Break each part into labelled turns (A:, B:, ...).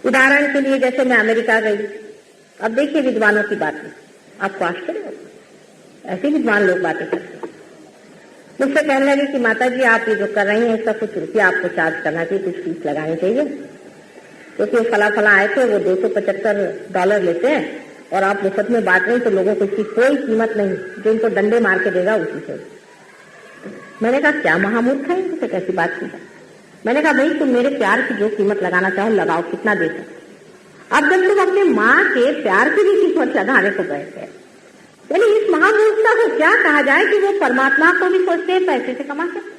A: उदाहरण के लिए जैसे मैं अमेरिका गई, अब देखिए विद्वानों की बातें, आपको आश्चर्य होगा, ऐसे विद्वान लोग बातें करते हैं। मुझसे कहने लगे कि माता जी आप ये जो कर रही हैं इसका कुछ रुपया आपको चार्ज करना चाहिए, कुछ फीस लगानी चाहिए, क्योंकि फला आए थे वो $275 लेते हैं और आप मुफ्त में बांट रहे हैं तो लोगों को इसकी कोई कीमत नहीं, जो इनको डंडे मार के देगा उसी से। मैंने कहा क्या महामूर्ख है, इनसे कैसी बात की। मैंने कहा भाई तुम मेरे प्यार की जो कीमत लगाना चाहो लगाओ, कितना दे सकते। अब जब तुम अपने माँ के प्यार की भी कीमत लगाने को बैठ गए, यानी इस महामूर्खता को क्या कहा जाए कि वो परमात्मा को भी सोचते हैं पैसे से कमा सकते।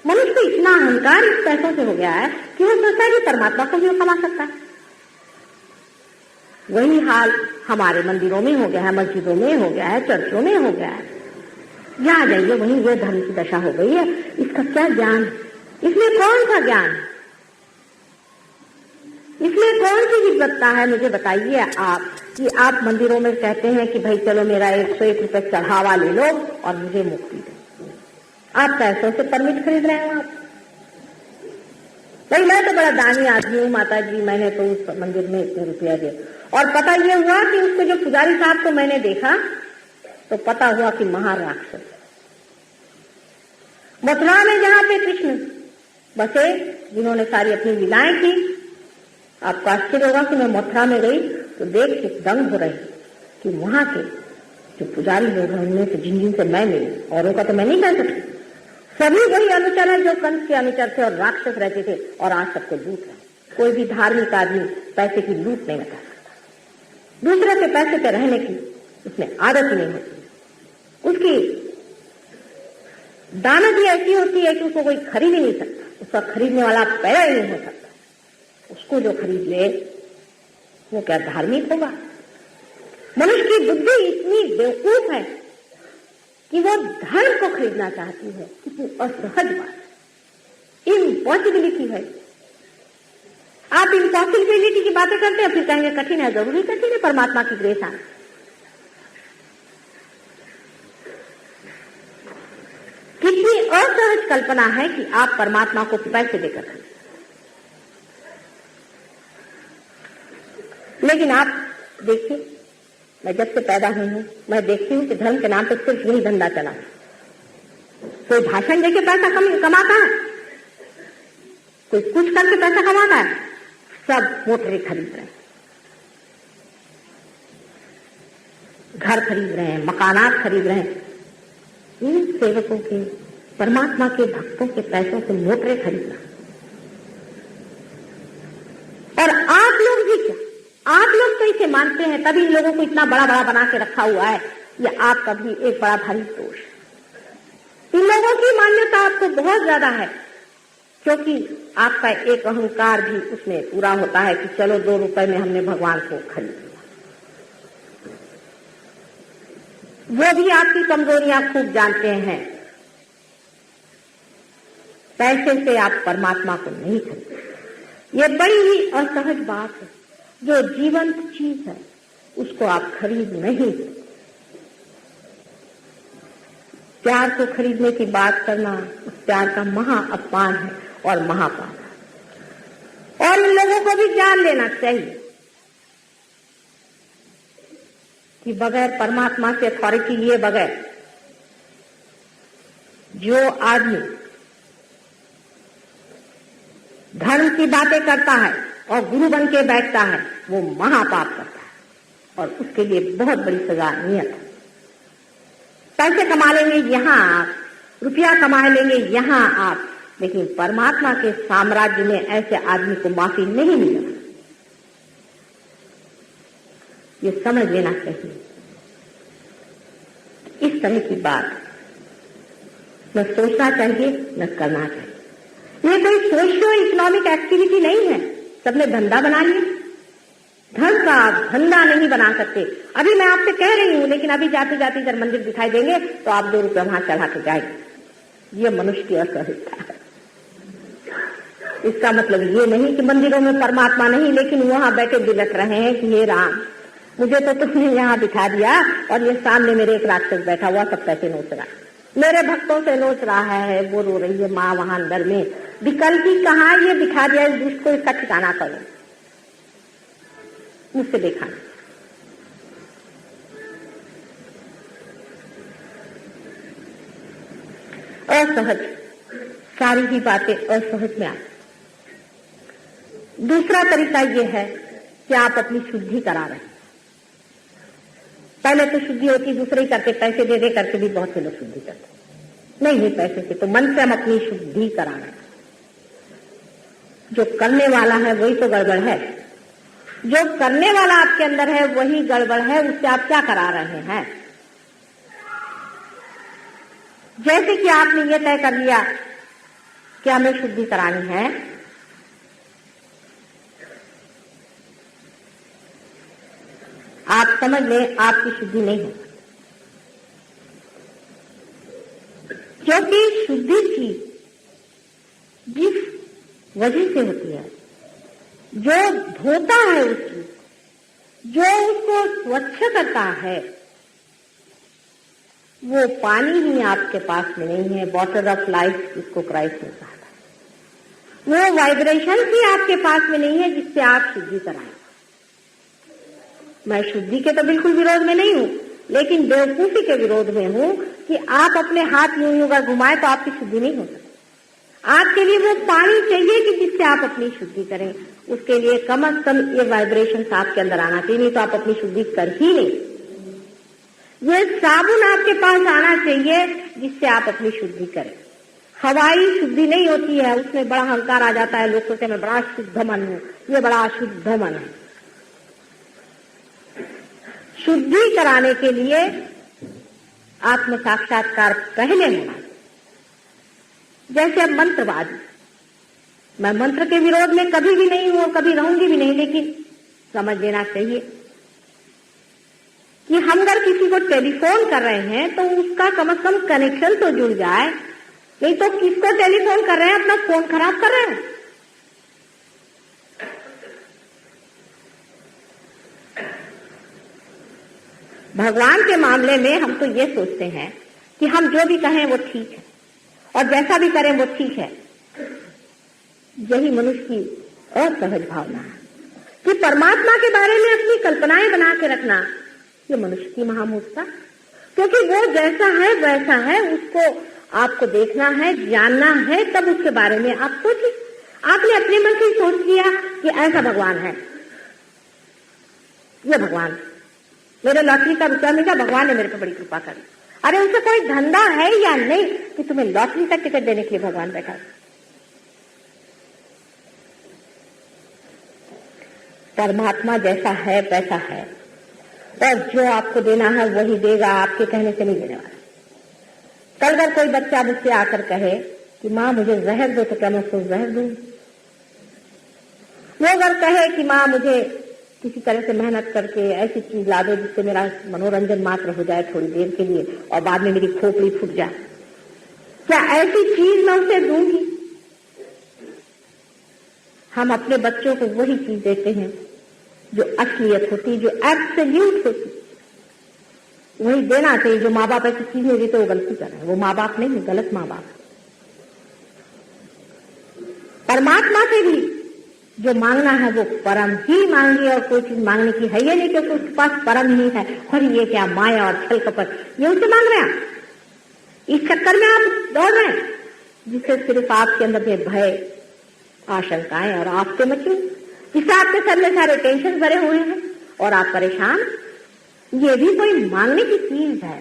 A: मनुष्य को इतना अहंकार इस पैसों से हो गया है कि वो सोचता है कि परमात्मा को भी वो कमा सकता है। वही हाल हमारे मंदिरों में हो गया है, मस्जिदों में हो गया है, चर्चों में हो गया है। जहां जाइए वहीं वो धर्म की दशा हो गई है। इसका क्या ज्ञान, इसमें कौन सा ज्ञान, इसमें कौन सी विद्वत्ता है, मुझे बताइए आप। कि आप मंदिरों में कहते हैं कि भाई चलो मेरा 101 रुपये चढ़ावा ले लो और मुझे मुक्ति दो। आप पैसों से परमिट खरीद रहे हैं। आप भाई मैं तो बड़ा दानी आदमी हूँ माता जी, मैंने तो उस मंदिर में इतने रुपया दिए। और पता ये हुआ कि उसको जो पुजारी साहब को मैंने देखा तो पता हुआ कि महाराक्षस। मथुरा में जहां पे कृष्ण बसे, जिन्होंने सारी अपनी लीलाएं की, आपको आश्चर्य होगा कि मैं मथुरा में गई तो देख के दंग हो रही कि वहां के जो पुजारी लोग हैं उनमें से जिन से मैं मिली, औरों का तो मैं नहीं कह सकती, सभी वही अनुचर है जो कंस के अनुचर थे और राक्षस रहते थे और आज सबको लूट रहे। कोई भी धार्मिक आदमी पैसे की लूट नहीं बता सकता, दूसरे के पैसे पे रहने की उसमें आदत नहीं होती। उसकी दानत ही ऐसी होती है कि उसको कोई खरीद ही नहीं सकता, उसका खरीदने वाला पैदा ही नहीं हो सकता। उसको जो खरीद ले वो क्या धार्मिक होगा। मनुष्य की बुद्धि इतनी बेवकूफ है कि वो धर्म को खरीदना चाहती है। कितनी असहज बात, इम्पॉसिबिलिटी है। आप इम्पॉसिबिलिटी की बातें करते हैं फिर कहेंगे कठिन है। जरूरी कठिन है परमात्मा की ग्रेस आना। कितनी असहज कल्पना है कि आप परमात्मा को पैसे देकर खरीदें। लेकिन आप देखिए, मैं जब से पैदा हुई हूं मैं देखती हूं कि धर्म के नाम पर सिर्फ यही धंधा चला है। कोई भाषण देके पैसा कमाता है, कोई कुछ करके पैसा कमाता है, सब मोटरें खरीद रहे हैं, घर खरीद रहे हैं, मकानात खरीद रहे हैं। इन सेवकों के, परमात्मा के भक्तों के पैसों से मोटरें खरीदना। और आप लोग भी क्या, आप लोग तो इसे मानते हैं, तभी इन लोगों को इतना बड़ा बड़ा बना के रखा हुआ है। ये आपका भी एक बड़ा भारी दोष। इन लोगों की मान्यता आपको बहुत ज्यादा है, क्योंकि आपका एक अहंकार भी उसमें पूरा होता है कि चलो 2 रुपए में हमने भगवान को खरीद लिया। वो भी आपकी कमजोरियां खूब जानते हैं। पैसे से आप परमात्मा को नहीं खरीदते। ये बड़ी ही असहज बात है। जो जीवंत चीज है उसको आप खरीद नहीं। प्यार को खरीदने की बात करना उस प्यार का महा अपमान है और महापाप। और इन लोगों को भी जान लेना चाहिए कि बगैर परमात्मा से अथॉरिटी लिए बगैर जो आदमी धर्म की बातें करता है और गुरु बन के बैठता है वो महापाप करता है और उसके लिए बहुत बड़ी सजा नियत है। पैसे कमा लेंगे यहां आप, रुपया कमा लेंगे यहां आप, लेकिन परमात्मा के साम्राज्य में ऐसे आदमी को माफी नहीं मिलेगी। ये समझ लेना चाहिए। इस तरह की बात न सोचना चाहिए न करना चाहिए। ये कोई सोशियो इकोनॉमिक एक्टिविटी नहीं है। सबने धंधा बना लिया। धन का धंधा नहीं बना सकते। अभी मैं आपसे कह रही हूं, लेकिन अभी जाते जाते जब मंदिर दिखाई देंगे तो आप 2 रुपये वहां चढ़ा के जाएंगे। ये मनुष्य की असहजता है। इसका मतलब ये नहीं कि मंदिरों में परमात्मा नहीं, लेकिन वहां बैठे बिलख रहे हैं कि हे राम, मुझे तो तुमने यहाँ दिखा दिया और ये सामने मेरे एक राक्षस बैठा हुआ सब पैसे नोच रहा है, मेरे भक्तों से नोच रहा है। वो रो रही है माँ वहां अंदर में, विकल्प ही कहाँ, ये दिखा दिया इस दुष्ट को, इसका ठिकाना करो, मुझसे देखा नहीं। असहज, सारी ही बातें असहज में आती। दूसरा तरीका यह है कि आप अपनी शुद्धि करा रहे हैं। पहले तो शुद्धि होती दूसरे ही करके, पैसे दे दे करके भी बहुत से लोग शुद्धि करते, नहीं है पैसे से, तो मन से हम अपनी शुद्धि करा रहे हैं। जो करने वाला है वही तो गड़बड़ है, जो करने वाला आपके अंदर है वही गड़बड़ है, उससे आप क्या करा रहे हैं। जैसे कि आपने ये तय कर लिया कि हमें शुद्धि करानी है, आप समझ लें आपकी शुद्धि नहीं है, क्योंकि शुद्धि चीज जिस वजह से होती है, जो धोता है उसकी, जो उसको स्वच्छ करता है, वो पानी ही आपके पास में नहीं है। वाटर ऑफ लाइफ जिसको क्राइस्ट ने कहा था, वो वाइब्रेशन ही आपके पास में नहीं है जिससे आप शुद्धि कराएं। मैं शुद्धि के तो बिल्कुल विरोध में नहीं हूं, लेकिन बेवकूफी के विरोध में हूं कि आप अपने हाथ यूं यूं अगर घुमाए तो आपकी शुद्धि नहीं हो सकती। आपके लिए वो पानी चाहिए कि जिससे आप अपनी शुद्धि करें, उसके लिए कम से कम ये वाइब्रेशन आपके अंदर आना चाहिए, नहीं तो आप अपनी शुद्धि कर ही नहीं। ये साबुन आपके पास आना चाहिए जिससे आप अपनी शुद्धि करें। हवाई शुद्धि नहीं होती है, उसमें बड़ा अहंकार आ जाता है, लोग सोचते हैं मैं बड़ा शुद्ध मन हूं, ये बड़ा अशुद्ध मन है। शुद्धि कराने के लिए आत्म साक्षात्कार पहले होना। जैसे अब मंत्रवादी, मैं मंत्र के विरोध में कभी भी नहीं हूं, कभी रहूंगी भी नहीं, लेकिन समझ लेना चाहिए कि हम अगर किसी को टेलीफोन कर रहे हैं तो उसका कम से कम कनेक्शन तो जुड़ जाए, नहीं तो किसको टेलीफोन कर रहे हैं, अपना फोन खराब कर रहे हैं। भगवान के मामले में हम तो ये सोचते हैं कि हम जो भी कहें वो ठीक है और जैसा भी करें वो ठीक है। यही मनुष्य की असहज भावना है कि परमात्मा के बारे में अपनी कल्पनाएं बना के रखना, ये मनुष्य की महामूर्खता, क्योंकि वो जैसा है वैसा है, उसको आपको देखना है, जानना है, तब उसके बारे में आप सोचिए। आपने अपने मन से सोच लिया कि ऐसा भगवान है, ये भगवान मेरे लॉटरी का रुपया मिला, भगवान ने मेरे को बड़ी कृपा करी। अरे उसे कोई धंधा है या नहीं कि तुम्हें लॉटरी का टिकट देने के लिए भगवान बैठा। परमात्मा जैसा है वैसा है, और जो आपको देना है वही देगा, आपके कहने से नहीं देने वाला। कल अगर कोई बच्चा मुझसे आकर कहे कि माँ मुझे जहर दो, तो क्या मैं उसको जहर दूं? वो अगर कहे कि माँ मुझे किसी तरह से मेहनत करके ऐसी चीज ला दो जिससे मेरा मनोरंजन मात्र हो जाए थोड़ी देर के लिए और बाद में मेरी खोपड़ी फूट जाए, क्या ऐसी चीज मैं उसे दूंगी? हम अपने बच्चों को वही चीज देते हैं जो असलियत होती, जो एब्सोल्यूट होती, वही देना चाहिए। जो माँ बाप ऐसी चीज नहीं देते वो गलती कर रहे हैं, वो माँ बाप नहीं, गलत माँ बाप। परमात्मा से भी जो मांगना है वो परम ही मांगिए, और कोई चीज मांगने की है ये नहीं क्योंकि उसके पास परम ही है। और ये क्या माया और छल कपट, ये उसे मांग रहे हैं। इस चक्कर में आप दौड़ रहे हैं जिससे सिर्फ आपके अंदर में भय, आशंकाएं और आपके मचे, जिससे आपके सर में सारे टेंशन भरे हुए हैं और आप परेशान। ये भी कोई मांगने की चीज है।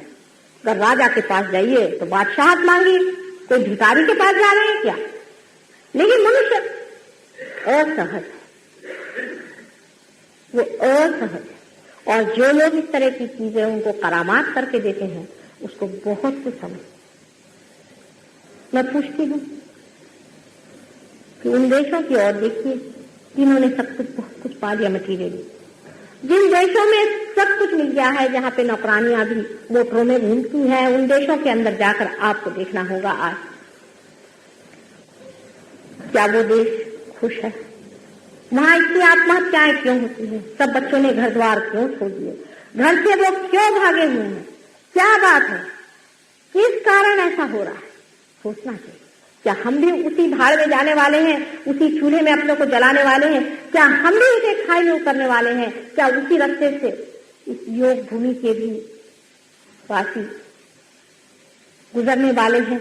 A: अगर राजा के पास जाइए तो बादशाहत मांगिए, कोई भिखारी के पास जा रहे हैं क्या? लेकिन मनुष्य असहज है, वो असहज है। और जो लोग इस तरह की चीजें उनको करामात करके देते हैं उसको बहुत कुछ समझ। मैं पूछती हूँ कि उन देशों की ओर देखिए जिन्होंने सब कुछ, बहुत कुछ पा लिया मटीरियल। जिन देशों में सब कुछ मिल गया है, जहाँ पे नौकरानियां भी मोटरों में घूमती हैं, उन देशों के अंदर जाकर आपको देखना होगा आज क्या वो देश खुश है? वहां इतनी आत्महत्याएं क्यों होती है? सब बच्चों ने घर द्वार क्यों छोड़ दिए? घर से वो क्यों भागे हुए हैं? क्या बात है? किस कारण ऐसा हो रहा है? सोचना चाहिए। क्या हम भी उसी भाड़ में जाने वाले हैं, उसी चूल्हे में अपने को जलाने वाले हैं? क्या हम भी उसे खाई में उतरने वाले हैं? क्या उसी रास्ते से इस योग भूमि के भी वासी गुजरने वाले हैं?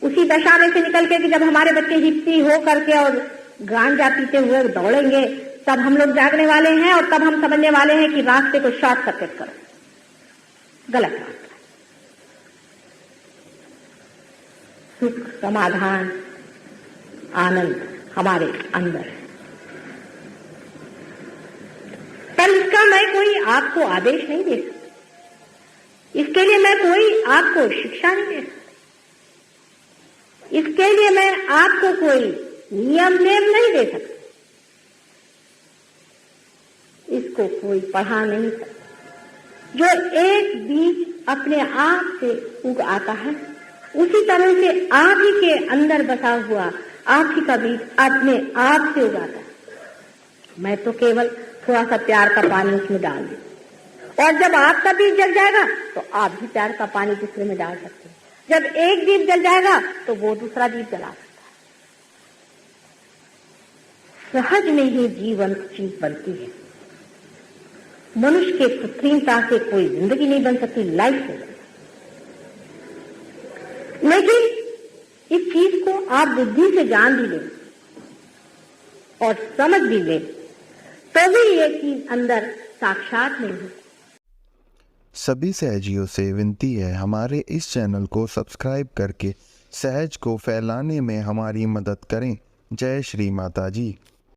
A: उसी दशा में से निकल के कि जब हमारे बच्चे हिप्पी हो करके और गांजा पीते हुए दौड़ेंगे, तब हम लोग जागने वाले हैं और तब हम समझने वाले हैं कि रास्ते को शॉर्ट सर्किट करो, गलत रास्ता। सुख, समाधान, आनंद हमारे अंदर है। पर इसका मैं कोई आपको आदेश नहीं दे सकती, इसके लिए मैं कोई आपको शिक्षा नहीं दे सकती, इसके लिए मैं आपको कोई नियम नहीं दे सकती, इसको कोई पढ़ा नहीं सकता। जो एक बीज अपने आप से उग आता है, उसी तरह से आप ही के अंदर बसा हुआ आप ही का बीज अपने आप से उगाता है। मैं तो केवल थोड़ा सा प्यार का पानी उसमें डाल दूं, और जब आपका बीज जल जाएगा तो आप भी प्यार का पानी दूसरे में डाल सकते हैं। जब एक दीप जल जाएगा तो वो दूसरा दीप जला सकता है। सहज में ही जीवन चीज बनती है। मनुष्य के कृत्रिमता से कोई जिंदगी नहीं बन सकती, लाइफ हो जाती। लेकिन इस चीज को आप बुद्धि से जान भी लें और समझ भी लें, तभी ये चीज अंदर साक्षात नहीं है।
B: सभी सहजियों से विनती है, हमारे इस चैनल को सब्सक्राइब करके सहज को फैलाने में हमारी मदद करें। जय श्री माता जी।